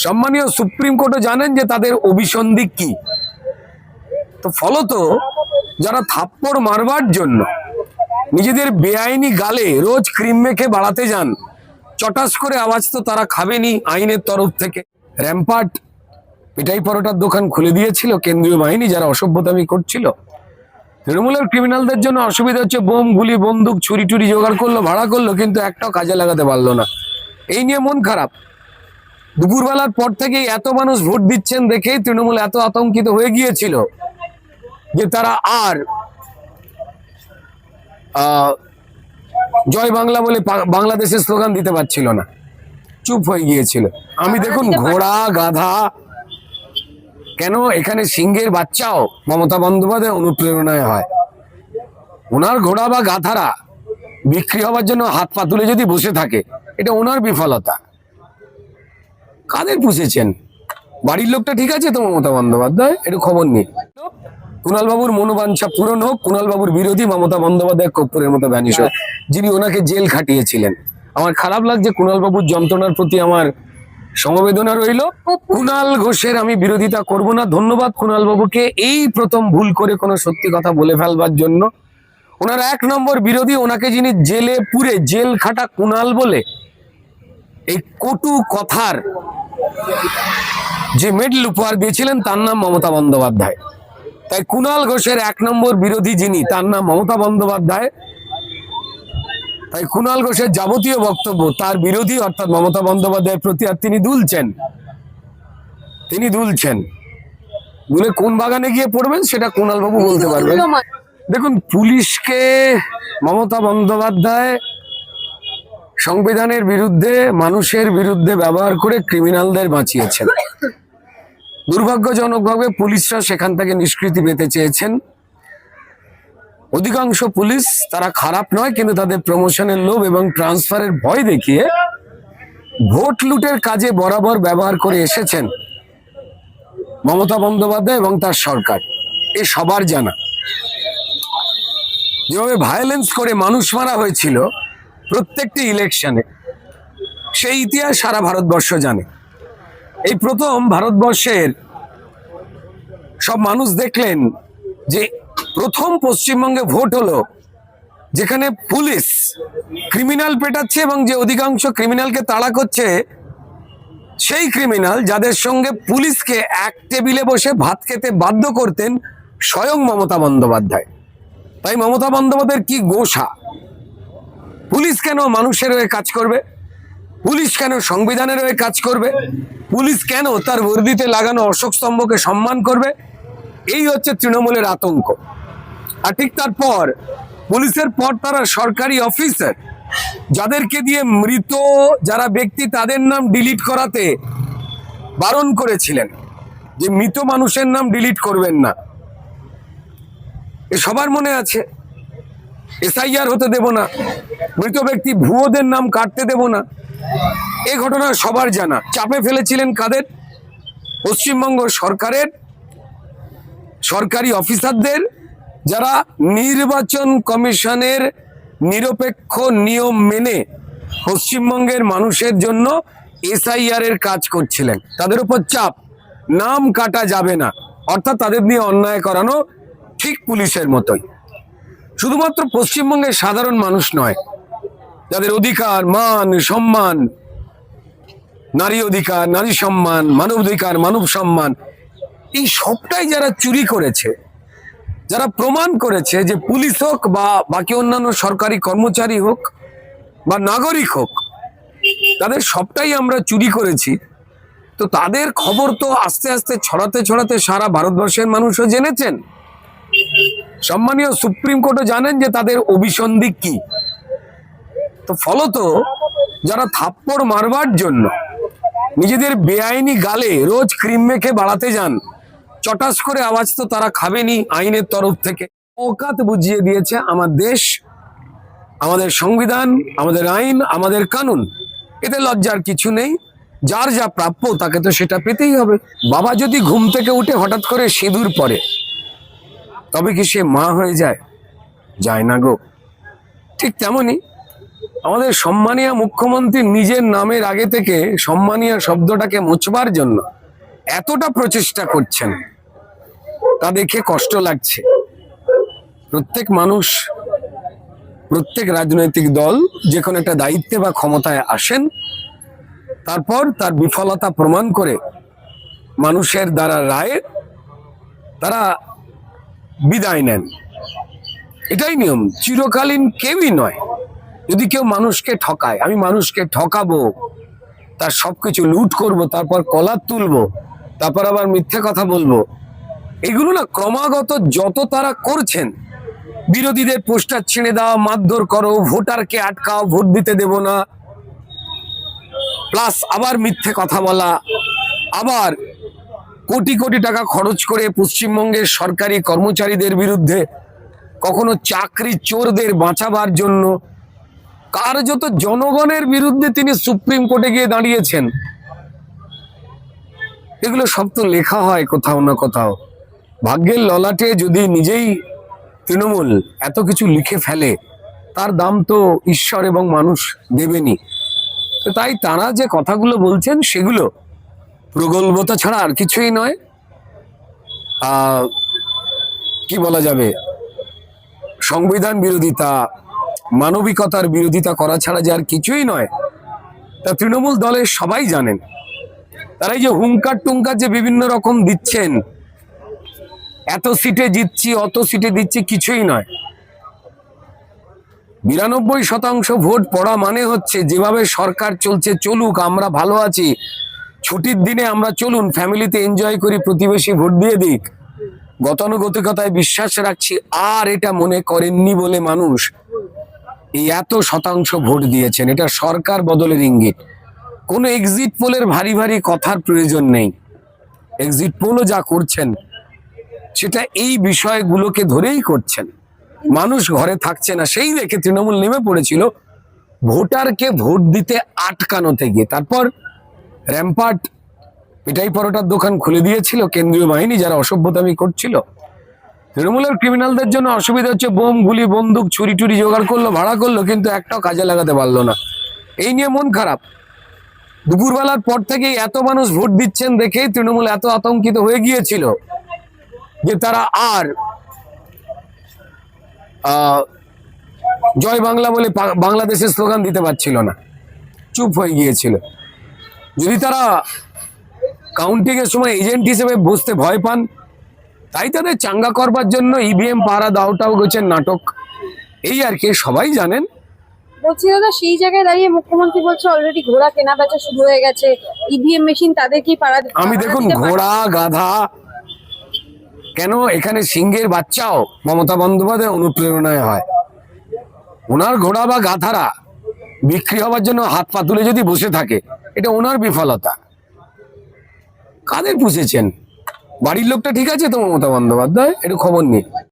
সম্মানীয় সুপ্রিম কোর্টও জানেন যে তাদের অভিসন্ধি কি। তো ফলত যারা থাপ্পড় মারবার জন্য নিজেদের বেআইনি গালে রোজ ক্রিম মেখে বাড়াতে যান, চটাস করে আওয়াজ তো তারা খাবেনি আইনের তরফ থেকে। র্যাম্পার্ট পিটাই পরোটার দোকান খুলে দিয়েছিল কেন্দ্রীয় বাহিনী যারা অসভ্যতামি করছিল। তৃণমূলের ক্রিমিনালদের জন্য অসুবিধা হচ্ছে, বোম গুলি বন্দুক ছুরি টুরি জোগাড় করলো, ভাড়া করলো, কিন্তু একটাও কাজে লাগাতে পারলো না। এই নিয়ে মন খারাপ। দুপুরবেলার পর থেকেই এত মানুষ ভোট দিচ্ছেন দেখেই তৃণমূল এত আতঙ্কিত হয়ে গিয়েছিল যে তারা আর জয় বাংলা বলে বাংলাদেশের স্লোগান দিতে পারছিল না, চুপ হয়ে গিয়েছিল। আমি দেখুন ঘোড়া গাধা কেন, এখানে সিংহের বাচ্চাও মমতা বন্দ্যোপাধ্যায় অনুপ্রেরণায় হয়। ওনার ঘোড়া বা গাধারা বিক্রি হওয়ার জন্য হাত পা তুলে যদি বসে থাকে, এটা ওনার বিফলতা। কাদের পুষেছেন? বাড়ির লোকটা ঠিক আছে তো মমতা বন্দ্যোপাধ্যায়? একটু খবর নিন। কুণাল বাবুর মনোবাঞ্ছা পূরণ হোক, কুণাল বাবুর বিরোধী মমতা বন্দ্যোপাধ্যায় কর্পূরের মতো ভ্যানিশ হোক, যিনি ওনাকে জেল খাটিয়েছিলেন। আমার খারাপ লাগছে, কুণাল বাবুর যন্ত্রণার প্রতি আমার সমবেদনা রইল। কুণাল ঘোষের আমি বিরোধিতা করব না। ধন্যবাদ কুণাল বাবুকে এই প্রথম ভুল করে কোনো সত্যি কথা বলে ফেলবার জন্য। ওনার এক নম্বর বিরোধী, ওনাকে যিনি জেলে পুরে জেল খাটা কুণাল বলে এই কটু কথার যে মেডেল উপহার দিয়েছিলেন, তার নাম মমতা বন্দ্যোপাধ্যায়। তাই কুণাল ঘোষের এক নম্বর বিরোধী যিনি, তার নাম মমতা বন্দ্যোপাধ্যায়। তাই কুণাল ঘোষের যাবতীয় বক্তব্য তার বিরোধী, অর্থাৎ মমতা বন্দ্যোপাধ্যায়ের প্রতি। আর তিনি দুলছেন দুলে কোন বাগানে গিয়ে পড়বেন সেটা কুণাল বাবু বলতে পারবেন। দেখুন, পুলিশকে মমতা বন্দ্যোপাধ্যায় সংবিধানের বিরুদ্ধে, মানুষের বিরুদ্ধে ব্যবহার করে ক্রিমিনালদের বাঁচিয়েছেন। দুর্ভাগ্যজনকভাবে পুলিশরা সেখান থেকে নিষ্কৃতি পেতে চেয়েছেন। অধিকাংশ পুলিশ তারা খারাপ নয়, কিন্তু তাদের প্রমোশনের লোভ এবং ট্রান্সফারের ভয় দেখিয়ে ভোট লুটের কাজে বরাবর ব্যবহার করে এসেছেন মমতা বন্দ্যোপাধ্যায় এবং তার সরকার। এ সবার জানা। যেভাবে ভায়োলেন্স করে মানুষ মারা হয়েছিল প্রত্যেকটি ইলেকশনে, সেই ইতিহাস সারা ভারতবর্ষ জানে। এই প্রথম ভারতবর্ষের সব মানুষ দেখলেন যে প্রথম পশ্চিমবঙ্গে ভোট হলো যেখানে পুলিশ ক্রিমিনাল পেটাচ্ছে, এবং যে অধিকাংশ ক্রিমিনালকে তাড়া করছে সেই ক্রিমিনাল যাদের সঙ্গে পুলিশকে এক টেবিলে বসে ভাত খেতে বাধ্য করতেন স্বয়ং মমতা বন্দ্যোপাধ্যায়। তাই মমতা বন্দ্যোপাধ্যায়ের কি গোসা? পুলিশ কেন মানুষের হয়ে কাজ করবে? পুলিশ কেন সংবিধানের হয়ে কাজ করবে? পুলিশ কেন তার বর্দিতে লাগানো অশোক স্তম্ভকে সম্মান করবে? এই হচ্ছে তৃণমূলের আতঙ্ক। আর ঠিক তারপর পুলিশের পর তারা সরকারি অফিসার যাদেরকে দিয়ে মৃত যারা ব্যক্তি তাদের নাম ডিলিট করাতে বারণ করেছিলেন, যে মৃত মানুষের নাম ডিলিট করবেন না। এ সবার মনে আছে। এসআইআর হতে দেব না, মৃত ব্যক্তি ভুয়োদের নাম কাটতে দেব না, এ ঘটনা সবার জানা। চাপে ফেলেছিলেন কাদের? পশ্চিমবঙ্গ সরকারের সরকারি অফিসারদের, যারা নির্বাচন কমিশনের নিরপেক্ষ নিয়ম মেনে পশ্চিমবঙ্গের মানুষের জন্য এসআইআর এর কাজ করছিলেন। তাদের উপর চাপ, নাম কাটা যাবে না, অর্থাৎ তাদের নিয়ে অন্যায় করানো ঠিক পুলিশের মতোই। শুধুমাত্র পশ্চিমবঙ্গের সাধারণ মানুষ নয়, যাদের অধিকার, মান সম্মান, নারী অধিকার, নারী সম্মান, মানব অধিকার, মানব সম্মান, এই সবটাই যারা চুরি করেছে, যারা প্রমাণ করেছে যে পুলিশ হোক বা বাকি অন্যান্য সরকারি কর্মচারী হোক বা নাগরিক হোক, তাদের সবটাই আমরা চুরি করেছি। তো তাদের খবর তো আস্তে আস্তে ছড়াতে ছড়াতে সারা ভারতবর্ষের মানুষও জেনেছেন। সম্মানীয় সুপ্রিম কোর্টও জানেন যে তাদের অভিসন্ধি কি। তো ফলত যারা থাপ্পড় মারবার জন্য নিজেদের বেআইনি গালে রোজ ক্রিম মেখে বাড়াতে যান, চটাস করে আওয়াজ তো তারা খাবেনি আইনের তরফ থেকে। অকাত বুঝিয়ে দিয়েছে আমার দেশ, আমাদের সংবিধান, আমাদের আইন, আমাদের কানুন। এতে লজ্জার কিছু নেই। যার যা প্রাপ্য তাকে তো সেটা পেতেই হবে। বাবা যদি ঘুম থেকে উঠে হঠাৎ করে সিঁদুর পরে, তবে কি সে মা হয়ে যায়? যায় না গো। ঠিক তেমনি আমাদের সম্মানীয় মুখ্যমন্ত্রী নিজের নামের আগে থেকে সম্মানীয় শব্দটাকে মুছবার জন্য এতটা প্রচেষ্টা করছেন, তা দেখে কষ্ট লাগছে। প্রত্যেক মানুষ, প্রত্যেক রাজনৈতিক দল যে কোনো একটা দায়িত্বে বা ক্ষমতায় আসেন, তারপর তার বিফলতা প্রমাণ করে মানুষের দ্বারা রায়ে তারা বিদায় নেন। এটাই নিয়ম, চিরকালীন কেউই নয়। যদি কেউ মানুষকে ঠকায়, আমি মানুষকে ঠকাবো, তার সবকিছু লুট করব, তারপর কলার তুলবো, তারপর আবার মিথ্যে কথা বলবো, এগুলো না ক্রমাগত যত তারা করছেন, বিরোধীদের পোস্টার ছিঁড়ে দাও, মারধর করো, ভোটারকে আটকাও, ভোট দিতে দেব না, প্লাস আবার মিথ্যে কথা বলা, আবার কোটি কোটি টাকা খরচ করে পশ্চিমবঙ্গের সরকারি কর্মচারীদের বিরুদ্ধে, কখনো চাকরি চোরদের বাঁচাবার জন্য, কার্যত জনগণের বিরুদ্ধে তিনি সুপ্রিম কোর্টে গিয়ে দাঁড়িয়েছেন। এগুলো সব তো লেখা হয় কোথাও না কোথাও। ভাগ্যের ললাটে যদি নিজেই তৃণমূল এত কিছু লিখে ফেলে, তার দাম তো ঈশ্বর এবং মানুষ দেবেনি। তো তাই তারা যে কথাগুলো বলছেন সেগুলো প্রগল্ভতা ছাড়া আর কিছুই নয়। কি বলা যাবে, সংবিধান বিরোধিতা, মানবিকতার বিরোধিতা করা ছাড়া যে আর কিছুই নয়, তা তৃণমূল দলের সবাই জানেন। তারা এই যে হুঙ্কার টুঙ্কার যে বিভিন্ন রকম দিচ্ছেন, এত সিটে জিতছি, অত সিটে দিচ্ছি, কিছুই নয়। 92% ভোট পড়া মানে হচ্ছে যেভাবে সরকার চলছে চলুক, আমরা ভালো আছি, ছুটির দিনে আমরা চলুন ফ্যামিলিতে এনজয় করি, প্রতিবেশী ভোট দিয়ে দিক, গতানুগতিকতায় বিশ্বাস রাখছি, আর এটা মনে করেননি বলে মানুষ এই এত শতাংশ ভোট দিয়েছেন। এটা সরকার বদলের ইঙ্গিত। কোনো এক্সিট পোলের ভারী ভারী কথার প্রয়োজন নেই। এক্সিট পোলও যা করছেন সেটা এই বিষয়গুলোকে ধরেই করছেন। মানুষ ঘরে থাকছে না, সেই দেখে তৃণমূল নেমে পড়েছিল ভোটারকে ভোট দিতে আটকানো থেকে। তারপর র্যাম্পার্ট পিটাই পরোটার দোকান খুলে দিয়েছিল কেন্দ্রীয় বাহিনী, যারা অসভ্যতামি করছিল। তৃণমূলের ক্রিমিনালদের জন্য অসুবিধা হচ্ছে, বোম, গুলি, বন্দুক, ছুরি টুরি জোগাড় করলো, ভাড়া করলো, কিন্তু একটাও কাজে লাগাতে পারলো না। এই নিয়ে মন খারাপ। দুপুরবেলার পর থেকেই এত মানুষ ভোট দিচ্ছেন দেখেই তৃণমূল এত আতঙ্কিত হয়ে গিয়েছিল যে তারা আর জয় বাংলা বলে বাংলাদেশের স্লোগান দিতে পারছিল না, চুপ হয়ে গিয়েছিল। যদি তারা কাউন্টিং এর সময় এজেন্ট হিসেবে বসতে ভয় পান, তাই তাদের চাঙ্গা করবার জন্য ইভিএম পাড়া দাওটাও গোছের নাটক, এই আর কি, সবাই জানেন। বলছি দাদা, সেই জায়গায় দাঁড়িয়ে মুখ্যমন্ত্রী বলছে অলরেডি ঘোড়া কেনা বেচা শুরু হয়ে গেছে, ইভিএম মেশিন তাদেরকেই পাড়া দিতে। আমি দেখুন, ঘোড়া গাধা কেন, এখানে সিংহের বাচ্চাও মমতা বন্দ্যোপাধ্যায় অনুপ্রেরণায় হয়। ওনার ঘোড়া বা গাধারা বিক্রি হওয়ার জন্য হাত পা তুলে যদি বসে থাকে, এটা ওনার বিফলতা। কাদের পুষেছেন? বাড়ির লোকটা ঠিক আছে তো মমতা বন্দ্যোপাধ্যায়? একটু খবর নিন।